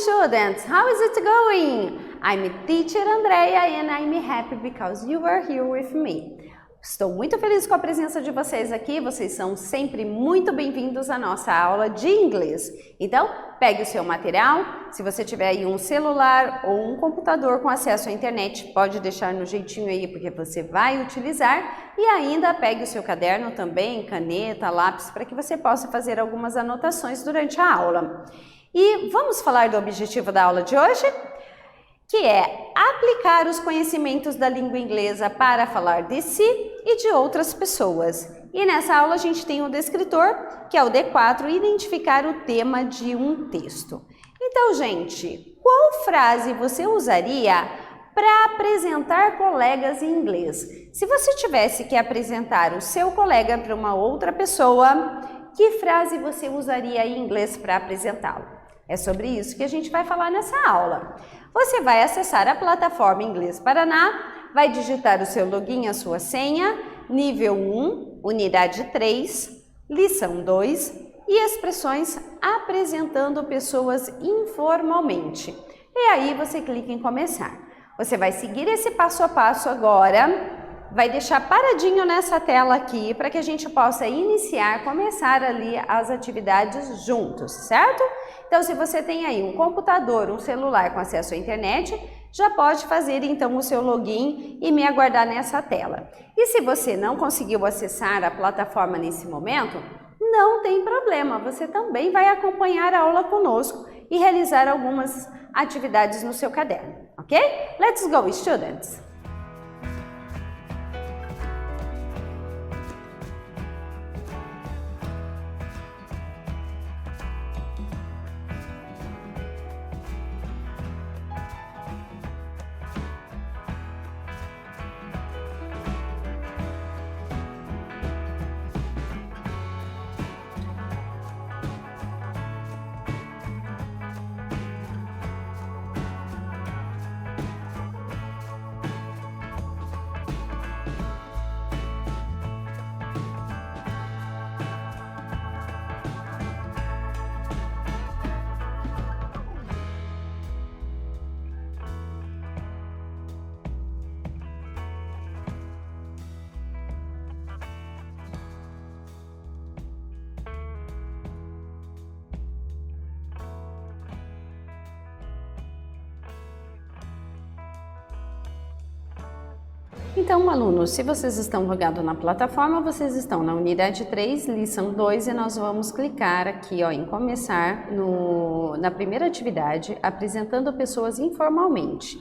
students, how is it going? I'm teacher Andrea and I'm happy because you are here with me. Estou muito feliz com a presença de vocês aqui, vocês são sempre muito bem-vindos à nossa aula de inglês. Então, pegue o seu material, se você tiver aí um celular ou um computador com acesso à internet, pode deixar no jeitinho aí porque você vai utilizar e ainda pegue o seu caderno também, caneta, lápis, para que você possa fazer algumas anotações durante a aula. E vamos falar do objetivo da aula de hoje? Que é aplicar os conhecimentos da língua inglesa para falar de si e de outras pessoas. E nessa aula a gente tem o descritor, que é o D4, identificar o tema de um texto. Então, gente, qual frase você usaria para apresentar colegas em inglês? Se você tivesse que apresentar o seu colega para uma outra pessoa, que frase você usaria em inglês para apresentá-lo? É sobre isso que a gente vai falar nessa aula. Você vai acessar a plataforma Inglês Paraná, vai digitar o seu login, a sua senha, nível 1, unidade 3, lição 2 e expressões apresentando pessoas informalmente. E aí você clica em começar. Você vai seguir esse passo a passo agora, vai deixar paradinho nessa tela aqui para que a gente possa começar ali as atividades juntos, certo? Então, se você tem aí um computador, um celular com acesso à internet, já pode fazer então o seu login e me aguardar nessa tela. E se você não conseguiu acessar a plataforma nesse momento, não tem problema, você também vai acompanhar a aula conosco e realizar algumas atividades no seu caderno, ok? Let's go, students! Então, alunos, se vocês estão logados na plataforma, vocês estão na unidade 3, lição 2, e nós vamos clicar aqui em começar na primeira atividade, apresentando pessoas informalmente.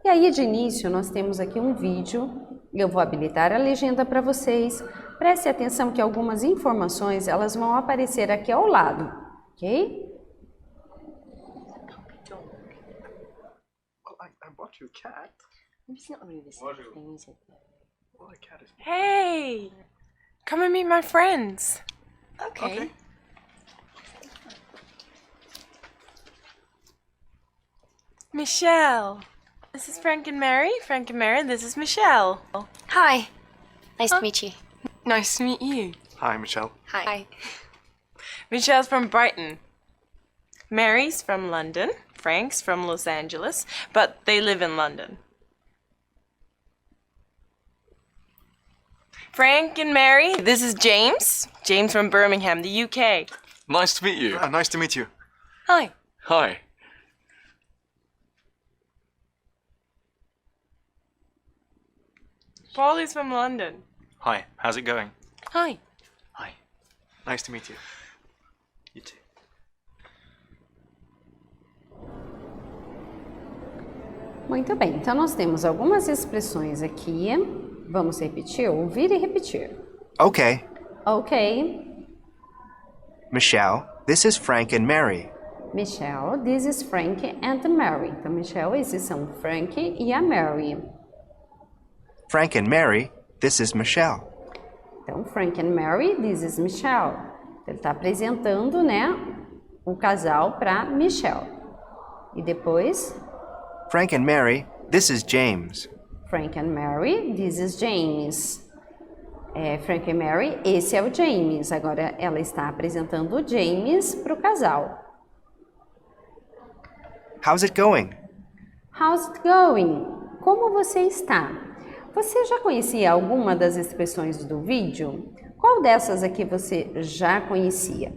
E aí, de início, nós temos aqui um vídeo, eu vou habilitar a legenda para vocês. Preste atenção que algumas informações, elas vão aparecer aqui ao lado, ok? I bought you a cat. Maybe it's not really the same thing, is it? Well, a cat is... Hey! Come and meet my friends. Okay. Michelle. This is Frank and Mary. Frank and Mary, this is Michelle. Hi. Nice to meet you. Nice to meet you. Hi, Michelle. Hi. Michelle's from Brighton. Mary's from London. Frank's from Los Angeles, but they live in London. Frank and Mary, this is James. James from Birmingham, the UK. Nice to meet you. Nice to meet you. Hi. Hi. Paulie's from London. Hi, how's it going? Hi. Hi. Nice to meet you. You too. Muito bem, então nós temos algumas expressões aqui. Vamos repetir, ouvir e repetir. Okay. Ok. Michelle, this is Frank and Mary. Michelle, this is Frank and Mary. Então, Michelle, esses são Frank e a Mary. Frank and Mary, this is Michelle. Então, Frank and Mary, this is Michelle. Ele está apresentando, né, o casal para Michelle. E depois... Frank and Mary, this is James. Frank and Mary, this is James. Frank and Mary, esse é o James. Agora ela está apresentando o James para o casal. How's it going? How's it going? Como você está? Você já conhecia alguma das expressões do vídeo? Qual dessas aqui você já conhecia?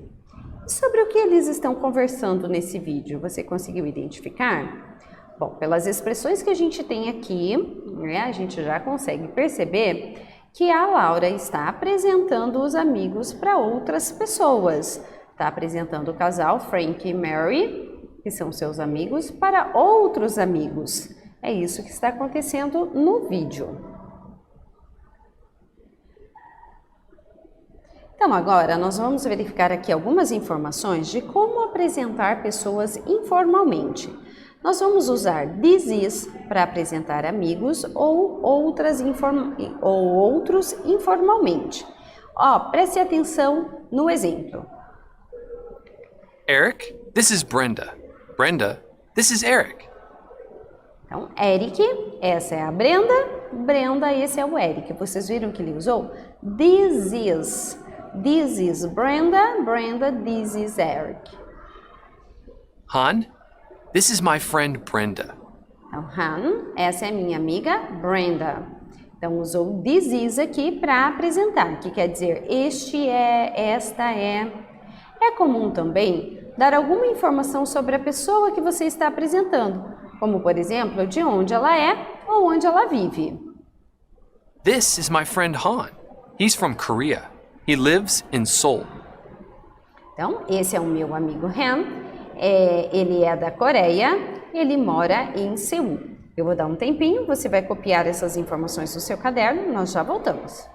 Sobre o que eles estão conversando nesse vídeo, você conseguiu identificar? Bom, pelas expressões que a gente tem aqui, né, a gente já consegue perceber que a Laura está apresentando os amigos para outras pessoas. Está apresentando o casal Frank e Mary, que são seus amigos, para outros amigos. É isso que está acontecendo no vídeo. Então agora nós vamos verificar aqui algumas informações de como apresentar pessoas informalmente. Nós vamos usar this is para apresentar amigos ou outros informalmente. Preste atenção no exemplo. Eric, this is Brenda. Brenda, this is Eric. Então, Eric, essa é a Brenda. Brenda, esse é o Eric. Vocês viram que ele usou this is. This is Brenda. Brenda, this is Eric. Han, this is my friend Brenda. Então, Han, essa é minha amiga Brenda. Então, usou this is aqui para apresentar, que quer dizer este é, esta é. É comum também dar alguma informação sobre a pessoa que você está apresentando, como, por exemplo, de onde ela é ou onde ela vive. This is my friend Han. He's from Korea. He lives in Seoul. Então, esse é o meu amigo Han. Ele é da Coreia, ele mora em Seul. Eu vou dar um tempinho, você vai copiar essas informações no seu caderno, nós já voltamos.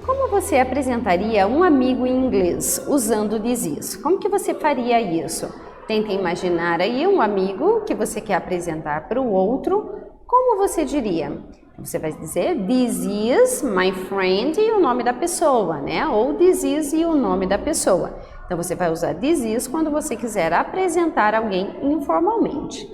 Como você apresentaria um amigo em inglês usando this is? Como que você faria isso? Tenta imaginar aí um amigo que você quer apresentar para o outro. Como você diria? Você vai dizer this is my friend e o nome da pessoa, né? Ou this is e o nome da pessoa. Então você vai usar this is quando você quiser apresentar alguém informalmente.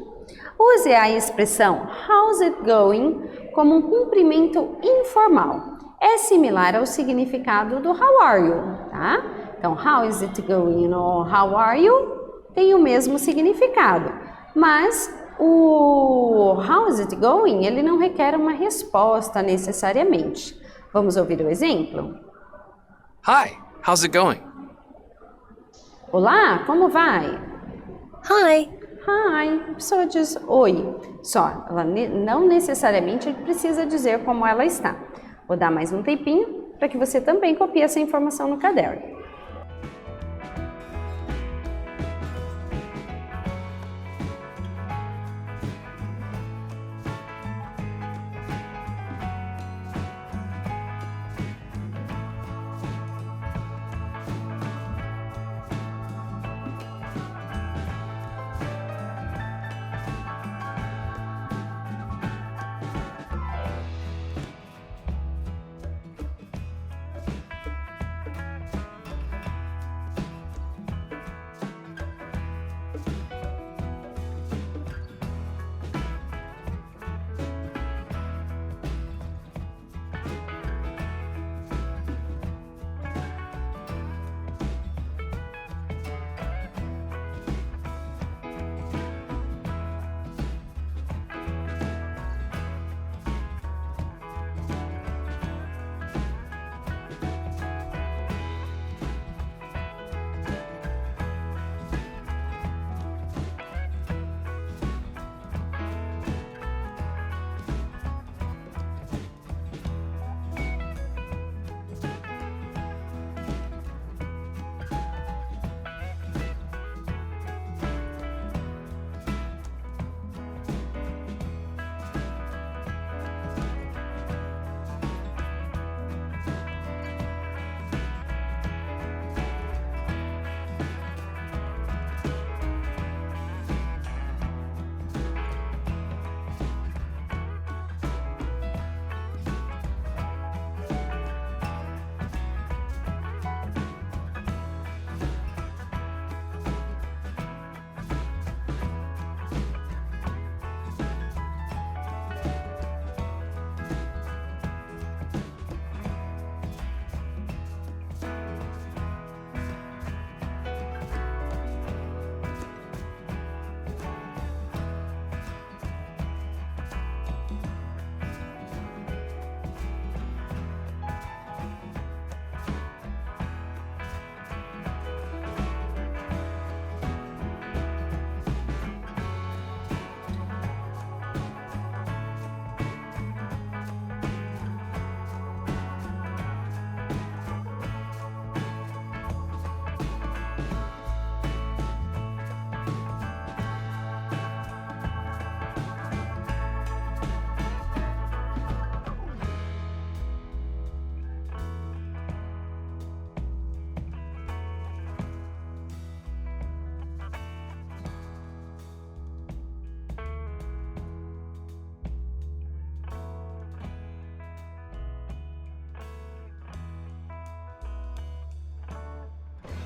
Use a expressão how's it going como um cumprimento informal. É similar ao significado do how are you, tá? Então, how is it going ou how are you tem o mesmo significado, mas o how is it going, ele não requer uma resposta necessariamente. Vamos ouvir o exemplo? Hi, how's it going? Olá, como vai? Hi. Hi, a pessoa diz oi, só, ela não necessariamente precisa dizer como ela está. Vou dar mais um tempinho para que você também copie essa informação no caderno.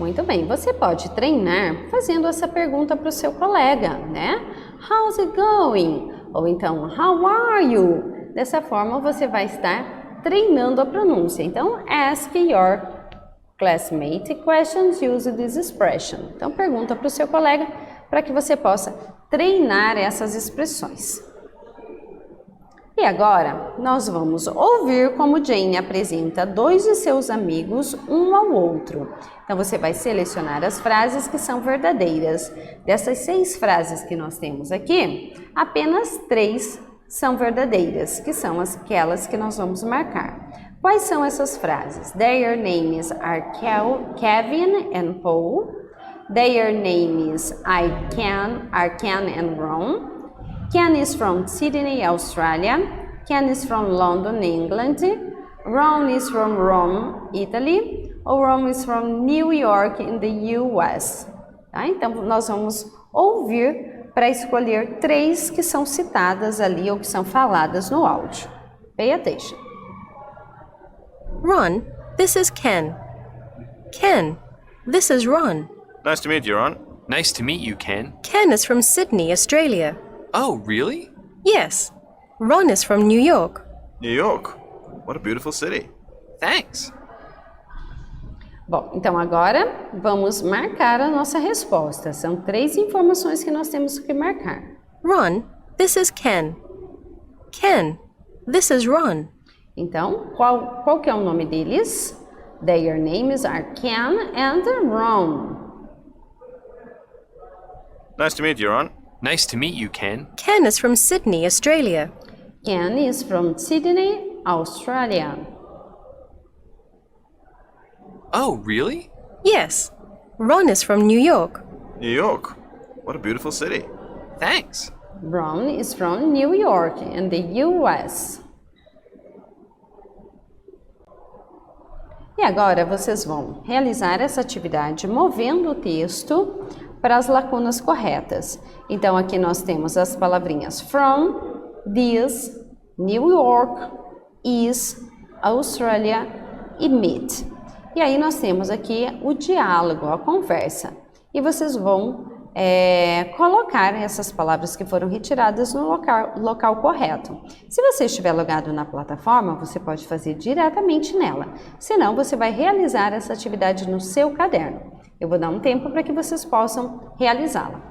Muito bem, você pode treinar fazendo essa pergunta para o seu colega, né? How's it going? Ou então, how are you? Dessa forma, você vai estar treinando a pronúncia. Então, ask your classmate questions, use this expression. Então, pergunta para o seu colega para que você possa treinar essas expressões. E agora, nós vamos ouvir como Jane apresenta dois de seus amigos um ao outro. Então, você vai selecionar as frases que são verdadeiras. Dessas 6 frases que nós temos aqui, apenas 3 são verdadeiras, que são aquelas que nós vamos marcar. Quais são essas frases? Their names are Kevin and Paul. Their names are Ken and Ron. Ken is from Sydney, Australia. Ken is from London, England. Ron is from Rome, Italy. Ou Ron is from New York, in the US. Tá? Então, nós vamos ouvir para escolher 3 que são citadas ali ou que são faladas no áudio. Pay attention. Ron, this is Ken. Ken, this is Ron. Nice to meet you, Ron. Nice to meet you, Ken. Ken is from Sydney, Australia. Oh, really? Yes. Ron is from New York. New York. What a beautiful city. Thanks. Bom, então agora vamos marcar a nossa resposta. São 3 informações que nós temos que marcar. Ron, this is Ken. Ken, this is Ron. Então, qual que é o nome deles? Their names are Ken and Ron. Nice to meet you, Ron. Nice to meet you, Ken. Ken is from Sydney, Australia. Ken is from Sydney, Australia. Oh, really? Yes. Ron is from New York. New York. What a beautiful city. Thanks. Ron is from New York in the US. E agora vocês vão realizar essa atividade movendo o texto para as lacunas corretas. Então aqui nós temos as palavrinhas from, this, New York, is, Australia e meet. E aí nós temos aqui o diálogo, a conversa. E vocês vão colocar essas palavras que foram retiradas no local correto. Se você estiver logado na plataforma, você pode fazer diretamente nela. Senão, você vai realizar essa atividade no seu caderno. Eu vou dar um tempo para que vocês possam realizá-la.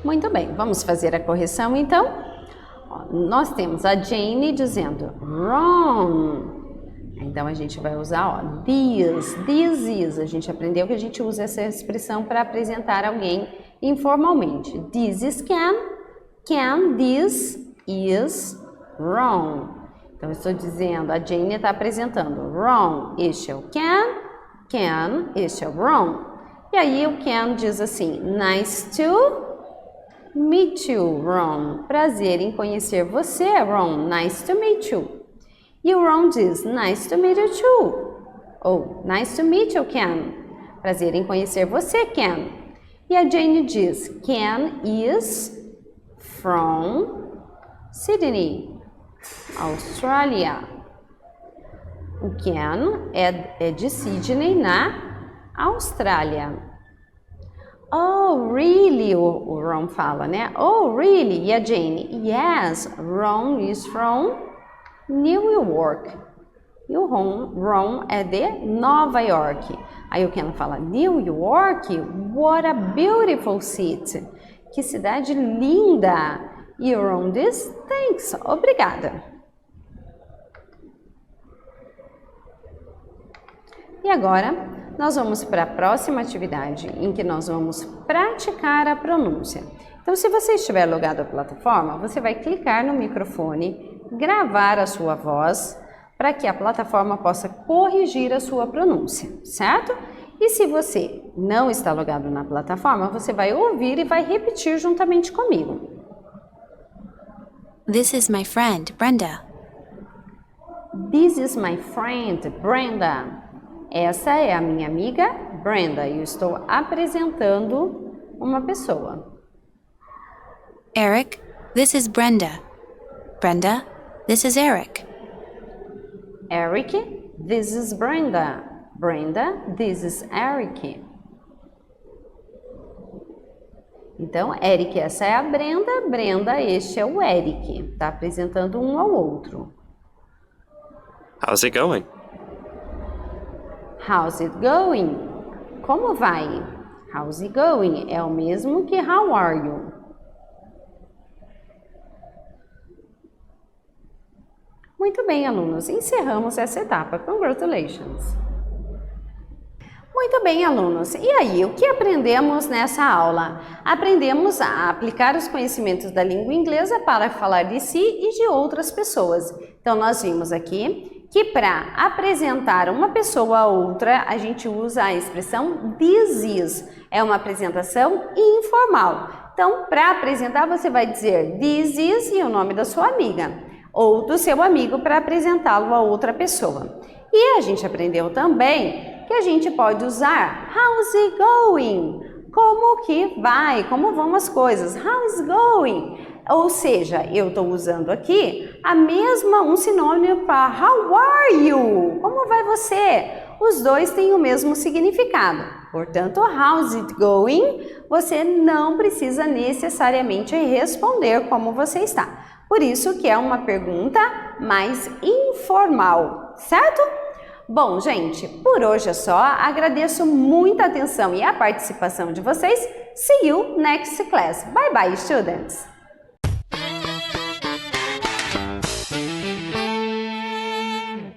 Muito bem, vamos fazer a correção então. Ó, nós temos a Jane dizendo Ron. Então a gente vai usar, ó, this is. A gente aprendeu que a gente usa essa expressão para apresentar alguém informalmente. This is Ken, this is Ron. Então eu estou dizendo, a Jane está apresentando Ron, este é o Ken, este é o Ron. E aí o Ken diz assim, nice to meet you, Ron. Prazer em conhecer você, Ron. Nice to meet you. E o Ron diz, nice to meet you too. Ou, nice to meet you, Ken. Prazer em conhecer você, Ken. E a Jane diz, Ken is from Sydney, Austrália. O Ken é de Sydney, na Austrália. Oh, really? O Ron fala, né? Oh, really? E a Jane? Yes, Ron is from New York. E o Ron é de Nova York. Aí o Ken fala, New York? What a beautiful city. Que cidade linda. E o Ron diz, thanks, obrigada. E agora, nós vamos para a próxima atividade, em que nós vamos praticar a pronúncia. Então, se você estiver logado à plataforma, você vai clicar no microfone, gravar a sua voz, para que a plataforma possa corrigir a sua pronúncia, certo? E se você não está logado na plataforma, você vai ouvir e vai repetir juntamente comigo. This is my friend, Brenda. This is my friend, Brenda. Essa é a minha amiga Brenda e eu estou apresentando uma pessoa. Eric, this is Brenda. Brenda, this is Eric. Eric, this is Brenda. Brenda, this is Eric. Então, Eric, essa é a Brenda. Brenda, este é o Eric. Está apresentando um ao outro. How's it going? How's it going? Como vai? How's it going? É o mesmo que how are you? Muito bem, alunos. Encerramos essa etapa. Congratulations! Muito bem, alunos. E aí, o que aprendemos nessa aula? Aprendemos a aplicar os conhecimentos da língua inglesa para falar de si e de outras pessoas. Então, nós vimos aqui que para apresentar uma pessoa a outra, a gente usa a expressão this is. É uma apresentação informal. Então, para apresentar, você vai dizer this is e o nome da sua amiga, ou do seu amigo para apresentá-lo a outra pessoa. E a gente aprendeu também que a gente pode usar how's it going? Como que vai? Como vão as coisas? How's it going? Ou seja, eu estou usando aqui um sinônimo para how are you? Como vai você? Os dois têm o mesmo significado. Portanto, how's it going? Você não precisa necessariamente responder como você está. Por isso que é uma pergunta mais informal, certo? Bom, gente, por hoje é só. Agradeço muita atenção e a participação de vocês. See you next class. Bye bye, students!